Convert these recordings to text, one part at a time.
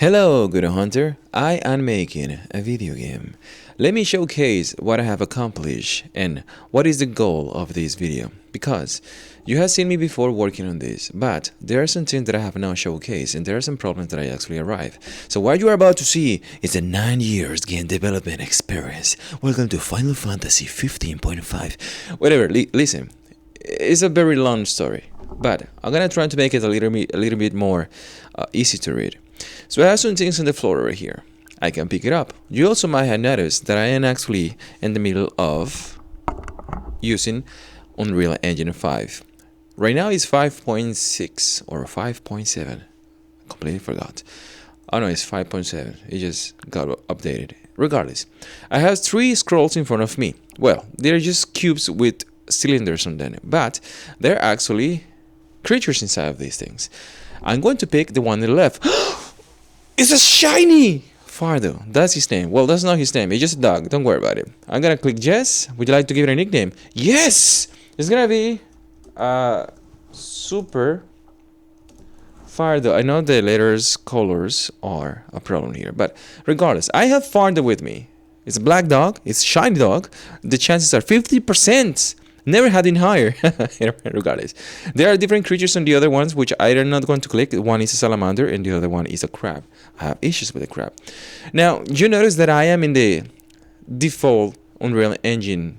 Hello, good hunter. I am making a video game. Let me showcase what I have accomplished and what is the goal of this video. Because you have seen me before working on this, but there are some things that I have not showcased and there are some problems that I actually arrived. So what you are about to see is a 9 years game development experience. Welcome to Final Fantasy 15.5. Whatever, listen, it's a very long story, but I'm gonna try to make it a little bit more easy to read. So I have some things on the floor over here. I can pick it up. You also might have noticed that I am actually in the middle of using Unreal Engine 5. Right now it's 5.6 or 5.7. Completely forgot. Oh no, it's 5.7. It just got updated. Regardless, I have 3 scrolls in front of me. Well, they're just cubes with cylinders on them, but they're actually creatures inside of these things. I'm going to pick the one on the left. It's a shiny Fardo. That's his name. Well, that's not his name. It's just a dog. Don't worry about it. I'm gonna click yes. Would you like to give it a nickname? Yes! It's gonna be Super Fardo. I know the letters colors are a problem here, but regardless, I have Fardo with me. It's a black dog. It's a shiny dog. The chances are 50%. Never had it higher. Regardless, there are different creatures on the other ones, which I am not going to click. One is a salamander and the other one is a crab. I have issues with the crab. Now, you notice that I am in the default Unreal Engine.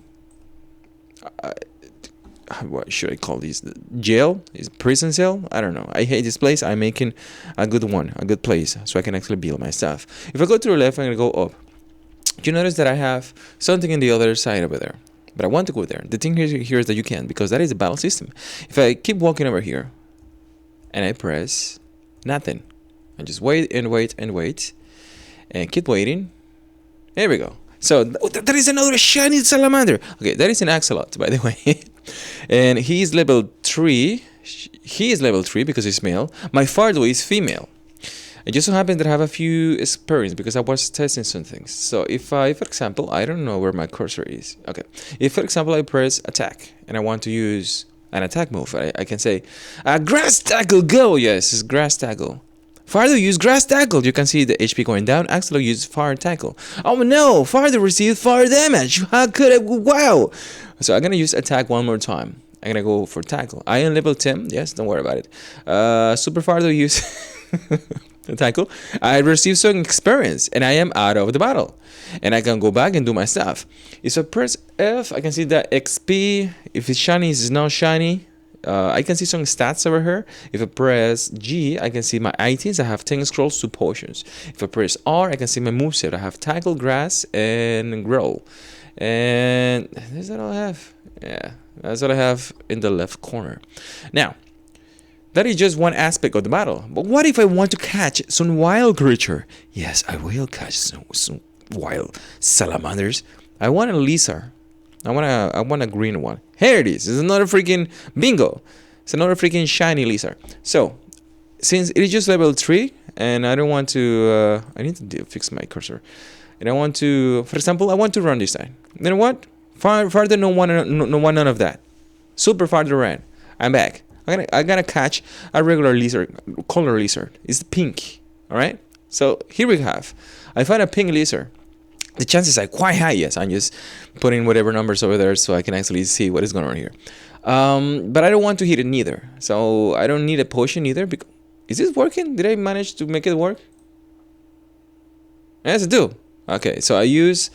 What should I call this? Jail? Is prison cell? I don't know. I hate this place. I'm making a good one, a good place, so I can actually build my stuff. If I go to the left, I'm gonna go up. You notice that I have something in the other side over there. But I want to go there. The thing here is that you can't, because that is a battle system. If I keep walking over here and I press nothing, I just wait and wait and wait and keep waiting. There we go. So that is another shiny salamander. Okay, that is an axolot, by the way. And he is level 3. He is level 3 because he's male. My Fardo is female. It just so happens that I have a few experience because I was testing some things. So if I, for example, I don't know where my cursor is. Okay. If, for example, I press attack and I want to use an attack move, I can say, grass tackle, go. Yes, it's grass tackle. Farther use grass tackle. You can see the HP going down. Actually use fire tackle. Oh no, Farther received fire damage. How could I? Wow. So I'm going to use attack one more time. I'm going to go for tackle. I am level 10. Yes, don't worry about it. Super Farther use... tackle. I received some experience and I am out of the battle and I can go back and do my stuff. If I press F, I can see that XP, if it's shiny, it's not shiny. I can see some stats over here. If I press G, I can see my items. I have 10 scrolls, 2 potions. If I press R, I can see my moveset. I have tackle, grass, and grow. And is that all I have? Yeah, that's what I have in the left corner. Now, that is just one aspect of the battle. But what if I want to catch some wild creature? Yes, I will catch some wild salamanders. I want a lizard. I want a green one. Here it is. It's another freaking bingo. It's another freaking shiny lizard. So, since it is just level 3, and I don't want to... I need to fix my cursor. And I want to... For example, I want to run this side. You know what? Farther, no one, none of that. Super Farther ran. I'm back. I'm gonna catch a regular lizard, color lizard. It's pink, all right? So here we have. I find a pink lizard. The chances are quite high. Yes, I'm just putting whatever numbers over there so I can actually see what is going on here. But I don't want to hit it neither. So I don't need a potion either. Is this working? Did I manage to make it work? Yes, I do. Okay, so I use...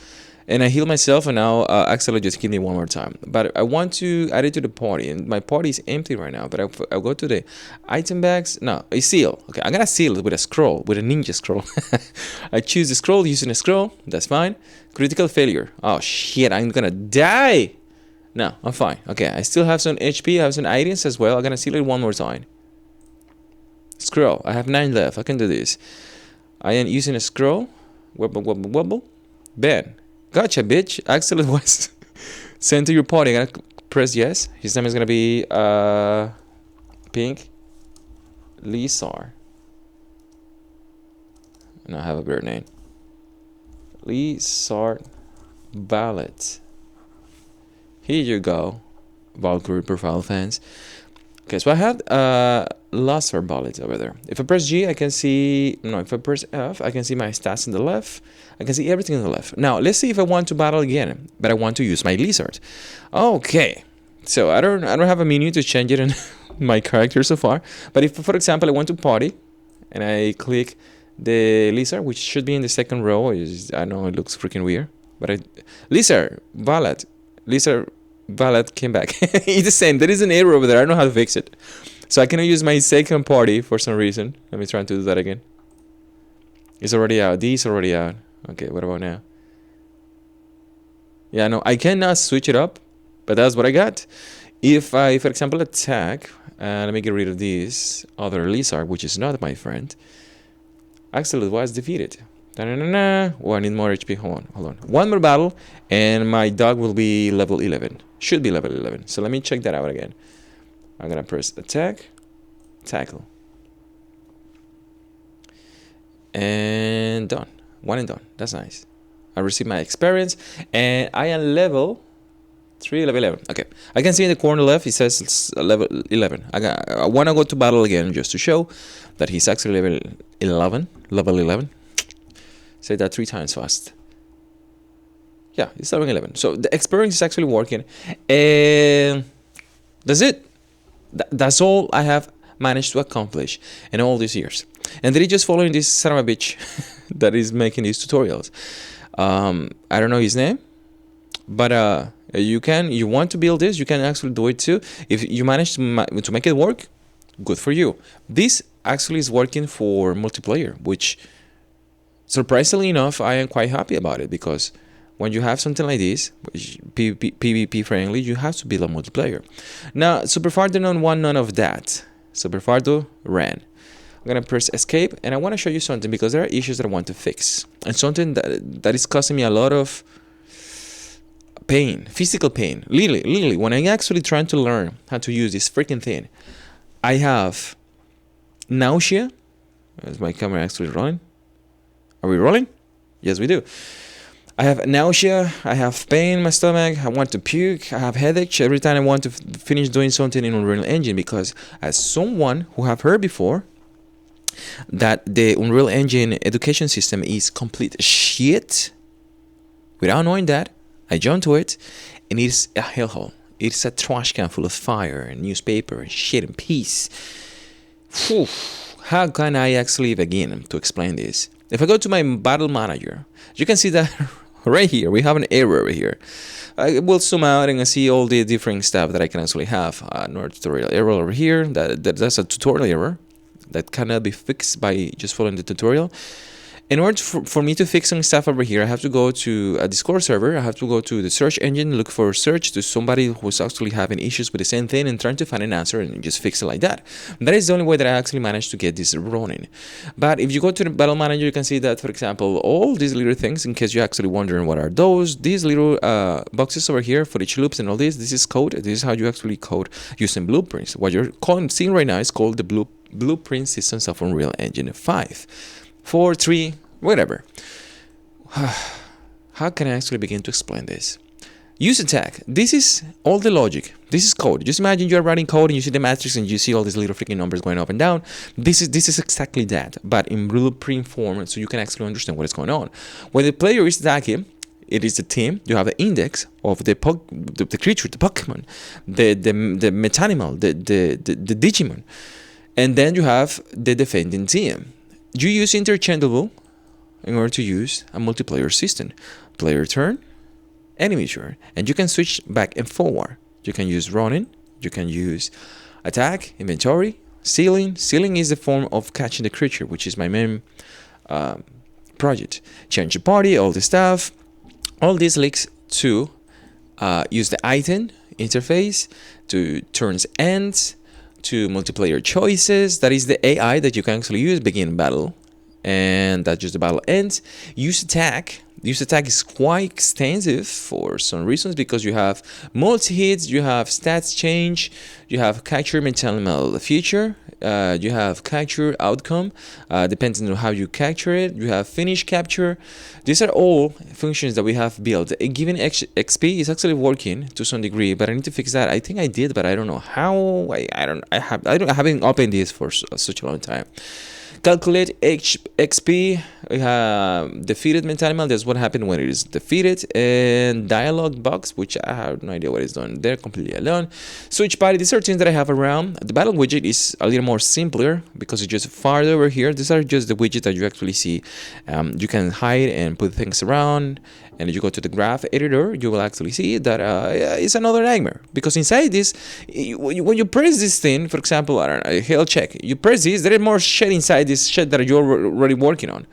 And I heal myself, and now actually just give me one more time. But I want to add it to the party, and my party is empty right now. But I'll go to the item bags. No, a seal. Okay, I'm gonna seal it with a scroll, with a ninja scroll. I choose the scroll using a scroll. That's fine. Critical failure. Oh shit, I'm gonna die. No, I'm fine. Okay, I still have some HP. I have some items as well. I'm gonna seal it one more time. Scroll. I have 9 left. I can do this. I am using a scroll. Wobble, wobble, wobble. Ben. Gotcha, bitch. Axel was sent to your party. I'm gonna press yes. His name is gonna be Pink Lizard. And I have a better name. Lizard Ballet. Here you go, Valkyrie profile fans. Okay, so I have laser bullets over there. If I press G, I can see, no, if I press F, I can see my stats in the left. I can see everything in the left. Now, let's see if I want to battle again, but I want to use my lizard. Okay, so I don't have a menu to change it in my character so far, but if, for example, I want to party, and I click the lizard, which should be in the second row, I know it looks freaking weird, but lizard valet came back. It's the same. There is an error over there. I don't know how to fix it. So I cannot use my second party for some reason. Let me try to do that again. It's already out. D is already out. Okay, what about now? Yeah, no, I cannot switch it up, but that's what I got. If I, for example, attack, let me get rid of this other lizard, which is not my friend. Axolotl was defeated. Oh, I need more HP. Hold on. One more battle, and my dog will be level 11. Should be level 11. So let me check that out again. I'm gonna press attack, tackle, and done. One and done. That's nice. I received my experience, and I am level 3, level 11. Okay, I can see in the corner left it says it's level 11. I want to go to battle again just to show that he's actually level 11. Level 11. Say that 3 times fast. Yeah, it's level 11. So the experience is actually working, and that's it. That's all I have managed to accomplish in all these years. And they're just following this son of a bitch that is making these tutorials. I don't know his name, but you want to build this, you can actually do it too. If you manage to make it work, good for you. This actually is working for multiplayer, which surprisingly enough, I am quite happy about it, because when you have something like this, PvP friendly, you have to build a multiplayer. Now, Superfardo don't want none of that. Superfardo ran. I'm gonna press escape, and I want to show you something, because there are issues that I want to fix, and something that is causing me a lot of pain, physical pain. Literally, when I'm actually trying to learn how to use this freaking thing, I have nausea. Is my camera actually rolling? Are we rolling? Yes, we do. I have nausea, I have pain in my stomach, I want to puke, I have headache every time I want to finish doing something in Unreal Engine, because as someone who have heard before that the Unreal Engine education system is complete shit, without knowing that, I jumped to it, and it's a hellhole. It's a trash can full of fire and newspaper and shit and peace. Whew. How can I actually begin to explain this? If I go to my battle manager, you can see that right here, we have an error over here. I will zoom out and see all the different stuff that I can actually have. Another tutorial error over here. That's a tutorial error that cannot be fixed by just following the tutorial. In order for me to fix some stuff over here, I have to go to a Discord server. I have to go to the search engine, look for search to somebody who's actually having issues with the same thing, and trying to find an answer and just fix it like that. That is the only way that I actually managed to get this running. But if you go to the battle manager, you can see that, for example, all these little things, in case you're actually wondering what are those, these little boxes over here for each loops and all this is code. This is how you actually code using blueprints. What you're seeing right now is called the blueprint systems of Unreal Engine 5. 4, 3, whatever. How can I actually begin to explain this? Use attack. This is all the logic. This is code. Just imagine you're writing code and you see the matrix and you see all these little freaking numbers going up and down. This is exactly that, but in blueprint form, so you can actually understand what is going on. When the player is attacking, it is a team. You have an index of the creature, the Pokemon, the metanimal, the Digimon, and then you have the defending team. You use interchangeable in order to use a multiplayer system. Player turn, enemy turn, and you can switch back and forward. You can use running, you can use attack, inventory, sealing. Sealing is the form of catching the creature, which is my main project. Change the party, all the stuff. All this links to use the item interface, to turns ends, to multiplayer choices. That is the AI that you can actually use begin battle and that's just the battle ends. Use attack. Use attack is quite extensive for some reasons, because you have multi hits, you have stats change, you have capture mental feature, you have capture outcome, depending on how you capture it. You have finish capture. These are all functions that we have built. A given XP is actually working to some degree, but I need to fix that. I think I did, but I don't know how. I haven't opened this for such a long time. Calculate XP. We have defeated mental animal. That's what happened when it is defeated. And dialogue box, which I have no idea what it's done. They're completely alone. Switch party. These are things that I have around. The battle widget is a little more simpler because it's just farther over here. These are just the widgets that you actually see. You can hide and put things around. And if you go to the graph editor, you will actually see that it's another nightmare. Because inside this, when you press this thing, for example, I don't know, health check, you press this, there is more shit inside this shit that you're already working on.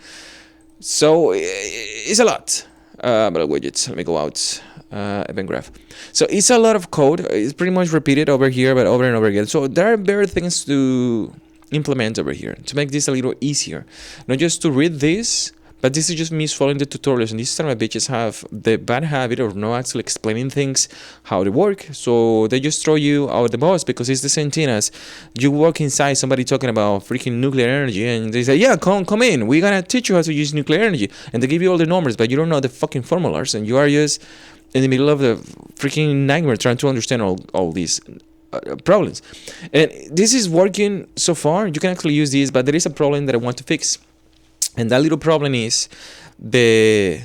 So it's a lot. But widgets, let me go out. Event graph. So it's a lot of code. It's pretty much repeated over here, but over and over again. So there are better things to implement over here to make this a little easier. Not just to read this, but this is just me following the tutorials, and these son of bitches have the bad habit of not actually explaining things how they work. So they just throw you out the bus because it's the same thing as you walk inside somebody talking about freaking nuclear energy, and they say, yeah, come in, we're gonna teach you how to use nuclear energy, and they give you all the numbers, but you don't know the fucking formulas, and you are just in the middle of the freaking nightmare trying to understand all these problems. And this is working so far. You can actually use this, but there is a problem that I want to fix. And that little problem is the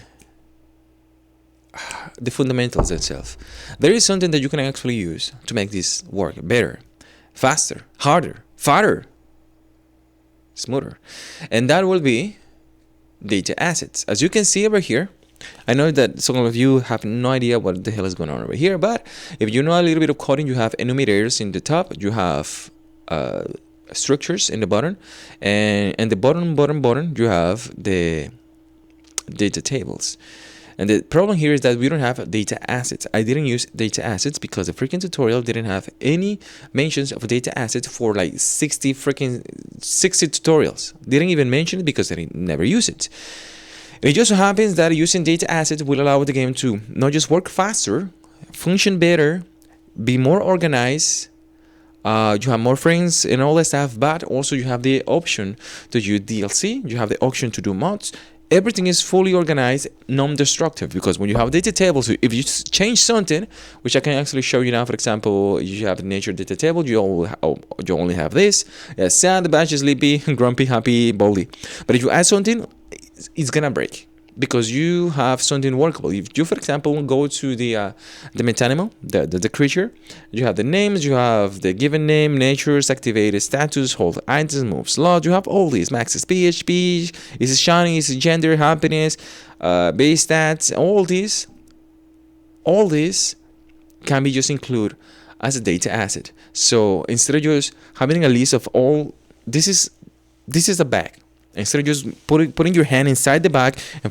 fundamentals itself. There is something that you can actually use to make this work better, faster, harder, fatter, smoother. And that will be data assets. As you can see over here, I know that some of you have no idea what the hell is going on over here, but if you know a little bit of coding, you have enumerators in the top, you have structures in the bottom, and the bottom you have the data tables. And the problem here is that we don't have data assets. I didn't use data assets because the freaking tutorial didn't have any mentions of data assets for like 60 tutorials. Didn't even mention it because I never use it. It just so happens that using data assets will allow the game to not just work faster, function better, be more organized. You have more frames and all that stuff, but also you have the option to use DLC. You have the option to do mods. Everything is fully organized, non-destructive, because when you have data tables, if you change something, which I can actually show you now, for example, you have the nature data table, you only have this, sad, bad, sleepy, grumpy, happy, baldy. But if you add something, it's gonna break, because you have something workable. If you, for example, go to the metanimal, the creature, you have the names, you have the given name, natures, activated status, hold items, move slot, you have all these, max speed, HP, is it shiny, is it gender, happiness, base stats, all these can be just included as a data asset. So instead of just having a list of all, this is a bag. Instead of just putting your hand inside the bag and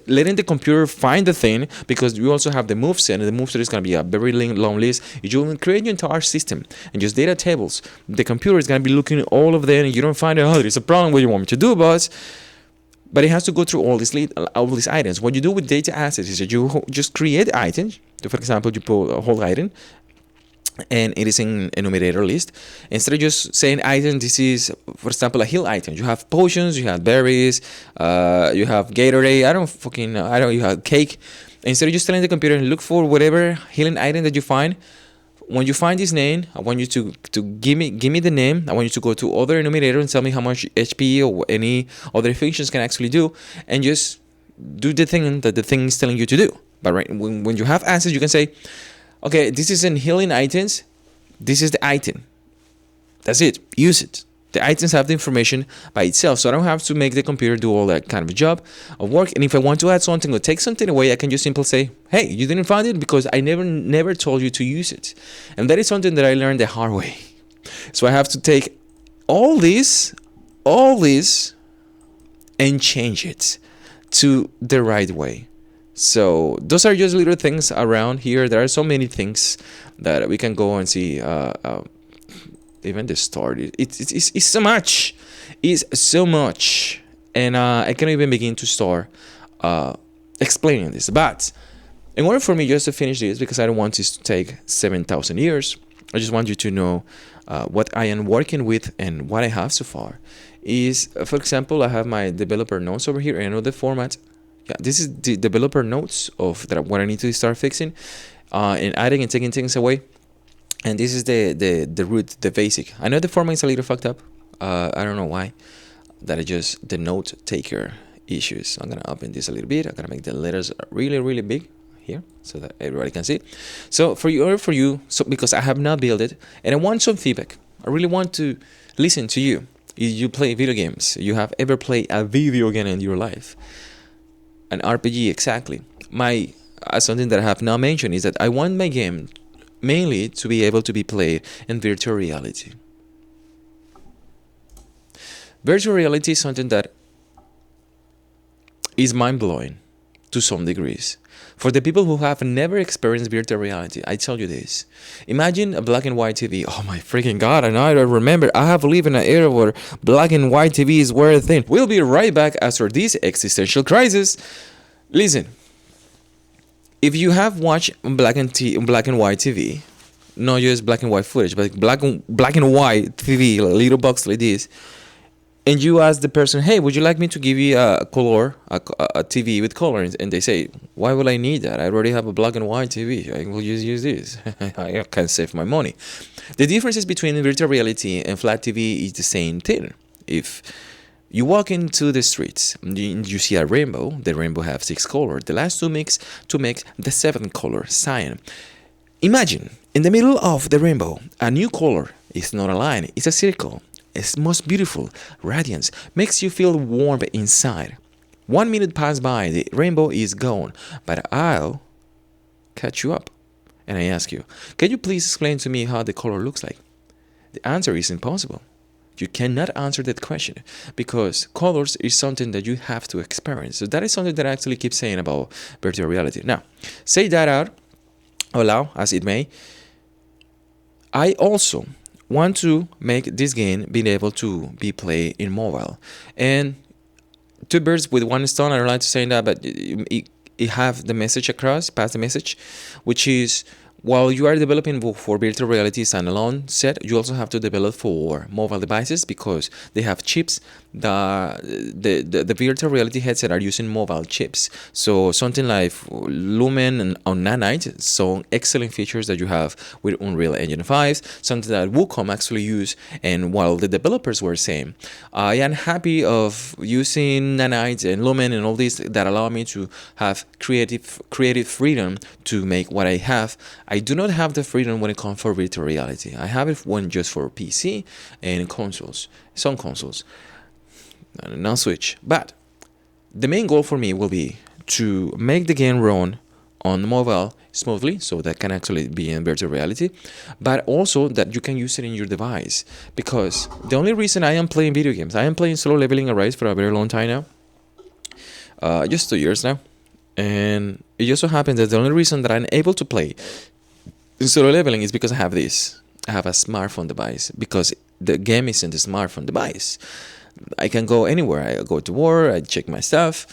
letting the computer find the thing, because you also have the moveset, and the moveset is going to be a very long list. If you create your entire system and just data tables, the computer is going to be looking at all of them, and you don't find out, oh, there's a problem, what you want me to do, boss? But it has to go through all these items. What you do with data assets is that you just create items. For example, you pull a whole item, and it is in enumerator list. Instead of just saying item, this is, for example, a heal item. You have potions, you have berries, you have Gatorade, you have cake. Instead of just telling the computer, look for whatever healing item that you find. When you find this name, I want you to give me the name. I want you to go to other enumerator and tell me how much HP or any other functions can actually do, and just do the thing that the thing is telling you to do. But right, when you have assets, you can say, okay, this is in healing items. This is the item. That's it. Use it. The items have the information by itself, so I don't have to make the computer do all that kind of job of work. And if I want to add something or take something away, I can just simply say, hey, you didn't find it because I never told you to use it. And that is something that I learned the hard way. So I have to take all this, and change it to the right way. So those are just little things around here. There are so many things that we can go and see. Even the start, it's so much. It's so much. And I cannot even begin to start explaining this. But in order for me just to finish this, because I don't want this to take 7,000 years, I just want you to know what I am working with and what I have so far. Is, for example, I have my developer notes over here. I know the format. Yeah, this is the developer notes of that what I need to start fixing and adding and taking things away. And this is the root, the basic. I know the format is a little fucked up. I don't know why. That is just the note taker issues. I'm gonna open this a little bit. I'm gonna make the letters really, really big here so that everybody can see. So for you, so because I have not built it and I want some feedback. I really want to listen to you. You play video games. You have ever played a video game in your life? An RPG, exactly. My something that I have not mentioned is that I want my game mainly to be able to be played in virtual reality. Virtual reality is something that is mind-blowing to some degrees. For the people who have never experienced virtual reality, I tell you this. Imagine a black and white TV. Oh my freaking God, and I don't remember. I have lived in an era where black and white TVs were a thing. We'll be right back after this existential crisis. Listen, if you have watched black and white TV, not just black and white footage, but black and white TV, a little box like this, and you ask the person, hey, would you like me to give you a TV with color? And they say, why would I need that? I already have a black and white TV. I will just use this. I can save my money. The differences between virtual reality and flat TV is the same thing. If you walk into the streets, you see a rainbow. The rainbow has 6 colors. The last two mix to make the 7th color, cyan. Imagine, in the middle of the rainbow, a new color. It's not a line, it's a circle. It's most beautiful, radiance, makes you feel warm inside. 1 minute passed by, the rainbow is gone, but I'll catch you up. And I ask you, can you please explain to me how the color looks like? The answer is impossible. You cannot answer that question because colors is something that you have to experience. So that is something that I actually keep saying about virtual reality. Now, say that out loud as it may. I also want to make this game being able to be played in mobile. And two birds with one stone, I don't like to say that, but it have the message across, pass the message, which is while you are developing for virtual reality standalone set, you also have to develop for mobile devices because they have chips. The virtual reality headset are using mobile chips. So something like Lumen and Nanite, so excellent features that you have with Unreal Engine 5, something that Wacom actually use. And while the developers were saying, I am happy of using Nanite and Lumen and all this that allow me to have creative freedom to make what I have. I do not have the freedom when it comes for virtual reality. I have it when just for PC and consoles, some consoles, not Switch. But the main goal for me will be to make the game run on mobile smoothly, so that can actually be in virtual reality, but also that you can use it in your device. Because the only reason I am playing video games, I am playing Solo Leveling Arise for a very long time now, just 2 years now. And it just so happens that the only reason that I'm able to play Solo Leveling is because I have this. I have a smartphone device because the game is in the smartphone device. I can go anywhere. I go to work, I check my stuff.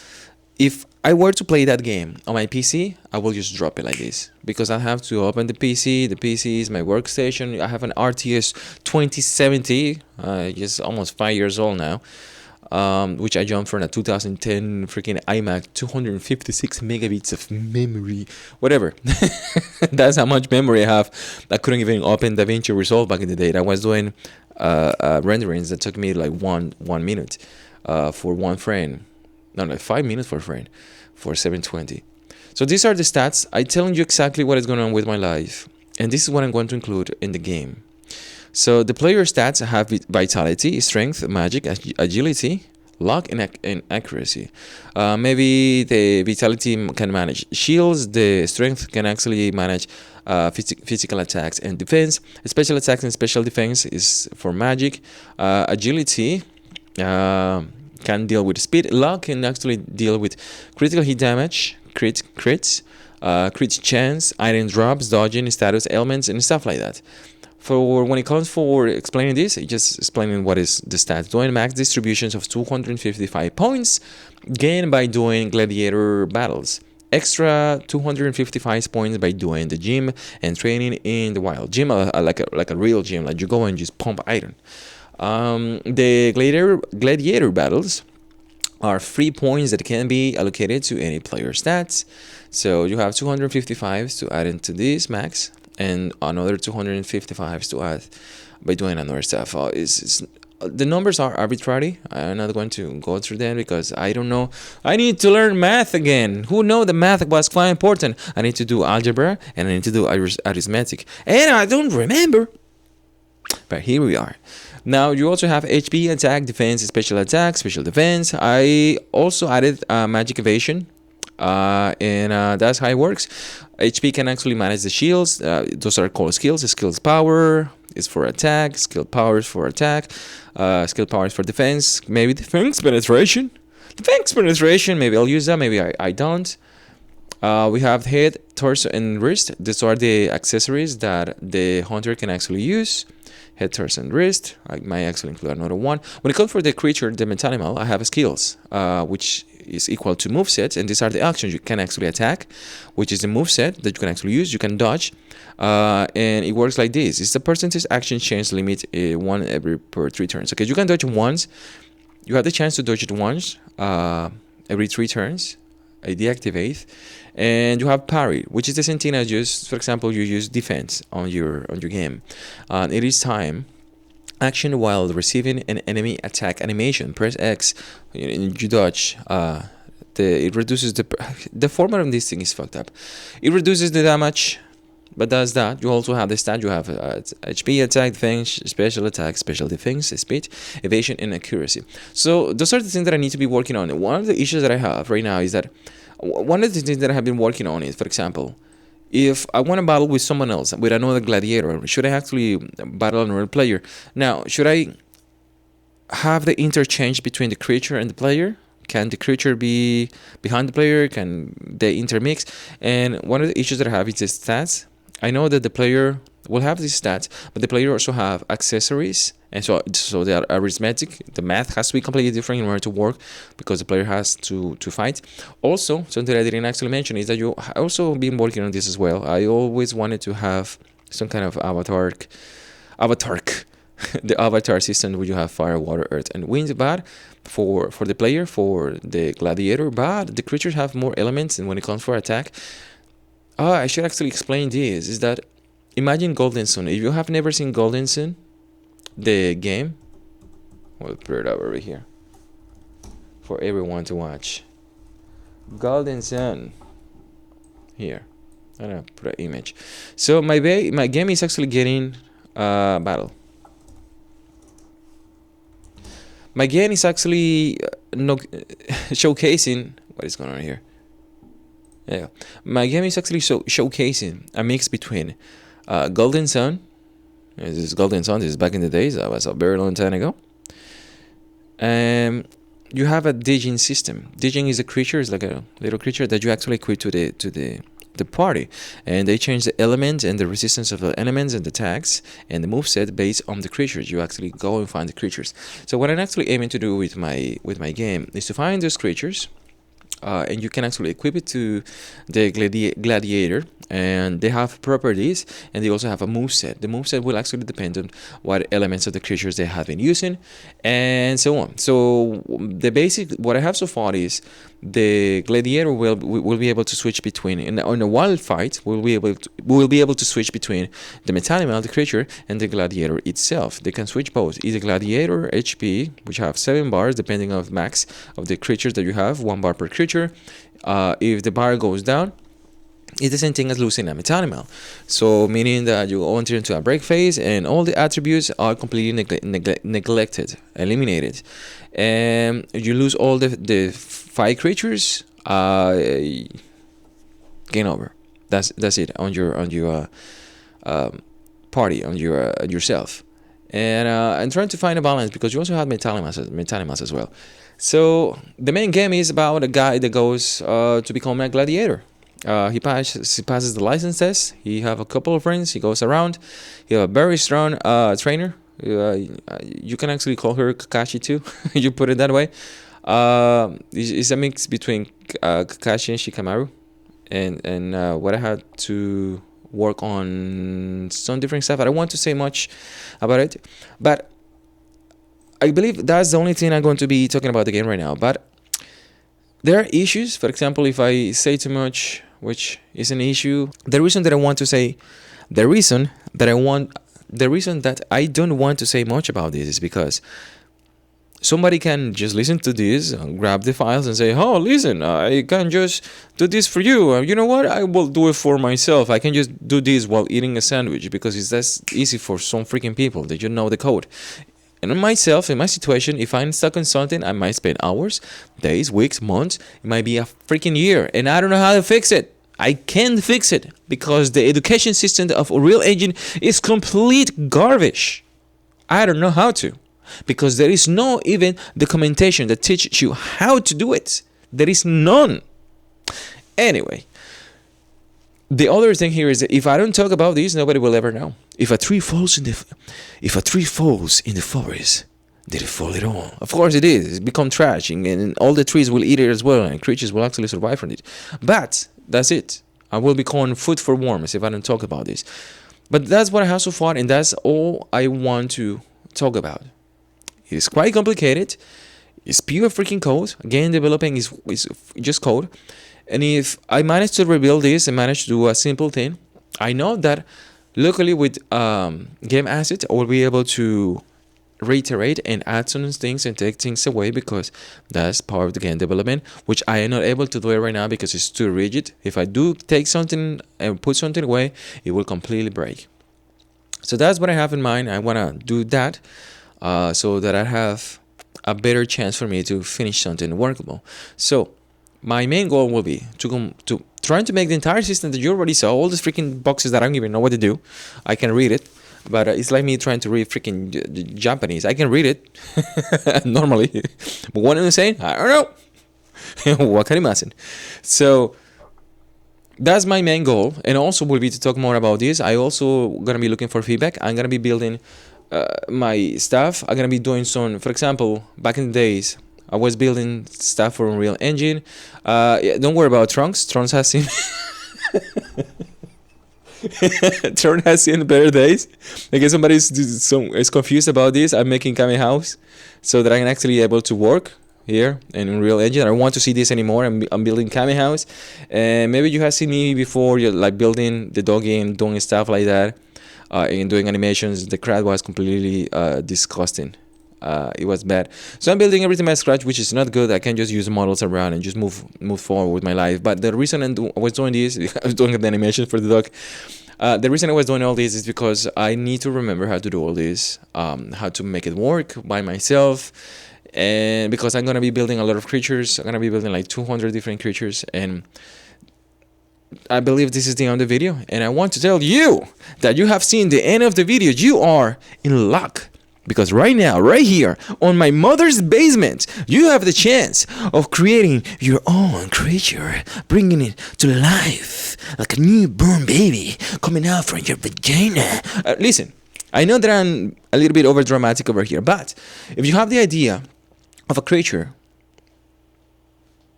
If I were to play that game on my PC, I will just drop it like this because I have to open the PC. The PC is my workstation. I have an RTS 2070, just almost 5 years old now. Which I jumped from a 2010 freaking iMac, 256 megabits of memory, whatever. That's how much memory I have. I couldn't even open DaVinci Resolve back in the day. I was doing renderings that took me like one minute for one frame. No, like 5 minutes for a frame for 720. So these are the stats. I'm telling you exactly what is going on with my life. And this is what I'm going to include in the game. So the player stats have vitality, strength, magic, agility, luck, and accuracy. Maybe the vitality can manage shields. The strength can actually manage physical attacks and defense. Special attacks and special defense is for magic. Agility can deal with speed. Luck can actually deal with critical hit damage, crits, crit chance, item drops, dodging, status elements, and stuff like that. For when it comes for explaining this, it's just explaining what is the stats. Doing max distributions of 255 points gained by doing gladiator battles. Extra 255 points by doing the gym and training in the wild. Gym, like a real gym, like you go and just pump iron. The gladiator battles are 3 points that can be allocated to any player stats. So you have 255 to add into this max, and another 255 to add by doing another stuff. The numbers are arbitrary. I'm not going to go through them because I don't know. I need to learn math again. Who know the math was quite important? I need to do algebra and I need to do arithmetic, and I don't remember. But here we are. Now you also have HP, attack, defense, special attack, special defense. I also added magic evasion, and that's how it works. HP can actually manage the shields. Those are called skills. Skills power is for attack. Skill power is for attack. Skill power is for defense. Maybe defense penetration. Defense penetration. Maybe I'll use that. Maybe I don't. We have head, torso, and wrist. These are the accessories that the hunter can actually use. Head, torso, and wrist. I might actually include another one. When it comes for the creature, the metanimal, I have skills, which is equal to moveset, and these are the actions you can actually attack, which is the moveset that you can actually use. You can dodge, and it works like this. It's the percentage action change limit, one per 3 turns. Okay, you can dodge once. You have the chance to dodge it once every 3 turns. I deactivate, and you have parry, which is the same thing as just, for example, you use defense on your game. It is time action while receiving an enemy attack animation. Press X, you dodge. It reduces the format of this thing is fucked up. It reduces the damage, but does that. You also have the stat. You have HP, attack, defense, special attack, special defense, speed, evasion, and accuracy. So those are the things that I need to be working on. And one of the issues that I have right now is that one of the things that I have been working on is, for example, if I want to battle with someone else, with another gladiator, should I actually battle another player? Now, should I have the interchange between the creature and the player? Can the creature be behind the player? Can they intermix? And one of the issues that I have is the stats. I know that the player will have these stats, but the player also have accessories, and so they are arithmetic. The math has to be completely different in order to work, because the player has to fight. Also, something that I didn't actually mention is that you also been working on this as well. I always wanted to have some kind of avatar, the avatar system where you have fire, water, earth, and wind. But for the player, for the gladiator, but the creatures have more elements, and when it comes for attack. I should actually explain this, is that imagine Golden Sun. If you have never seen Golden Sun, the game, we'll put it over here for everyone to watch. Golden Sun. Here. I'm gonna put an image. So my game is actually getting battle. My game is actually showcasing what is going on here. Yeah, my game is actually showcasing a mix between Golden Sun. This is Golden Sun. This is back in the days. That was a very long time ago. You have a digging system. Digging is a creature. It's like a little creature that you actually equip to the party, and they change the elements and the resistance of the elements and the tags and the moveset based on the creatures. You actually go and find the creatures. So what I'm actually aiming to do with my game is to find those creatures. And you can actually equip it to the gladiator, and they have properties, and they also have a moveset. The moveset will actually depend on what elements of the creatures they have been using, and so on. So the basic, what I have so far is the gladiator will be able to switch between, in a wild fight, we'll be able to switch between the metanimal, the creature, and the gladiator itself. They can switch both. Either gladiator HP, which have 7 bars depending on max of the creatures that you have, 1 bar per creature. If the bar goes down, it's the same thing as losing a metanimal. So meaning that you enter into a break phase and all the attributes are completely neglected, eliminated, and you lose all the 5 creatures. Game over. That's it on your party, on yourself. And I'm trying to find a balance, because you also have metanimas as well. So the main game is about a guy that goes to become a gladiator. He passes the license test. He have a couple of friends. He goes around. He have a very strong trainer. You can actually call her Kakashi too. You put it that way. It's a mix between Kakashi and Shikamaru, and what I had to work on some different stuff. I don't want to say much about it, but I believe that's the only thing I'm going to be talking about again right now. But there are issues. For example, if I say too much, which is an issue, the reason that I don't want to say much about this is because somebody can just listen to this, grab the files, and say, "Oh, listen, I can just do this for you. You know what? I will do it for myself. I can just do this while eating a sandwich because it's that easy for some freaking people that you know the code." And in myself, in my situation, if I'm stuck on something, I might spend hours, days, weeks, months. It might be a freaking year, and I don't know how to fix it. I can't fix it because the education system of Unreal Engine is complete garbage. I don't know how to, because there is no even documentation that teaches you how to do it. There is none. Anyway, the other thing here is that if I don't talk about this, nobody will ever know. If a tree falls in the forest, did it fall at all? Of course it is. It's become trash, and all the trees will eat it as well, and creatures will actually survive from it. But that's it. I will become food for worms if I don't talk about this. But that's what I have so far, and that's all I want to talk about. It's quite complicated. It's pure freaking code. Game developing is just code. And if I manage to rebuild this and manage to do a simple thing, I know that luckily with game assets, I will be able to reiterate and add some things and take things away, because that's part of the game development, which I am not able to do it right now because it's too rigid. If I do take something and put something away, it will completely break. So that's what I have in mind. I want to do that so that I have a better chance for me to finish something workable. So my main goal will be to trying to make the entire system that you already saw, all these freaking boxes that I don't even know what to do. I can read it, but it's like me trying to read freaking Japanese. I can read it normally, but what I'm saying, I don't know. What can I imagine? So that's my main goal, and also will be to talk more about this. I also gonna be looking for feedback. I'm gonna be building my stuff. I'm gonna be doing some, for example, back in the days, I was building stuff for Unreal Engine. Yeah, don't worry about Trunks. Trunks has seen Trunks has seen better days. I guess somebody is confused about this. I'm making Kame House so that I can actually be able to work here in Unreal Engine. I don't want to see this anymore. I'm building Kame House, and maybe you have seen me before. You're like building the doggy and doing stuff like that, and doing animations. The crowd was completely disgusting. It was bad. So I'm building everything from scratch, which is not good. I can just use models around and just move forward with my life. But the reason I was doing this, I was doing the animation for the dog. The reason I was doing all this is because I need to remember how to do all this, how to make it work by myself. And because I'm going to be building a lot of creatures. I'm going to be building like 200 different creatures. And I believe this is the end of the video. And I want to tell you that you have seen the end of the video. You are in luck. Because right now, right here, on my mother's basement, you have the chance of creating your own creature, bringing it to life like a newborn baby coming out from your vagina. Listen, I know that I'm a little bit over dramatic over here, but if you have the idea of a creature,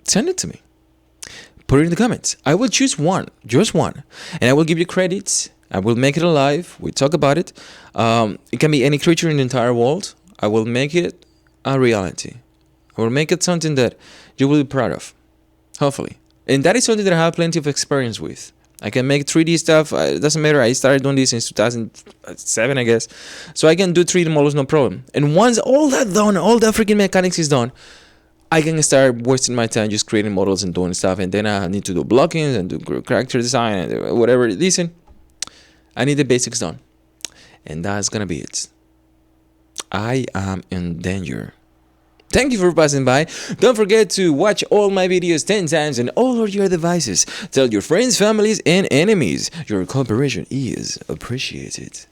send it to me. Put it in the comments. I will choose one, just one, and I will give you credits. I will make it alive. We talk about it. It can be any creature in the entire world. I will make it a reality. I will make it something that you will be proud of, hopefully. And that is something that I have plenty of experience with. I can make 3D stuff. It doesn't matter. I started doing this since 2007, I guess. So I can do 3D models, no problem. And once all that done, all the freaking mechanics is done, I can start wasting my time just creating models and doing stuff. And then I need to do blockings and do character design and whatever. Listen, I need the basics done. And that's gonna be it. I am in danger. Thank you for passing by. Don't forget to watch all my videos 10 times on all of your devices. Tell your friends, families, and enemies. Your cooperation is appreciated.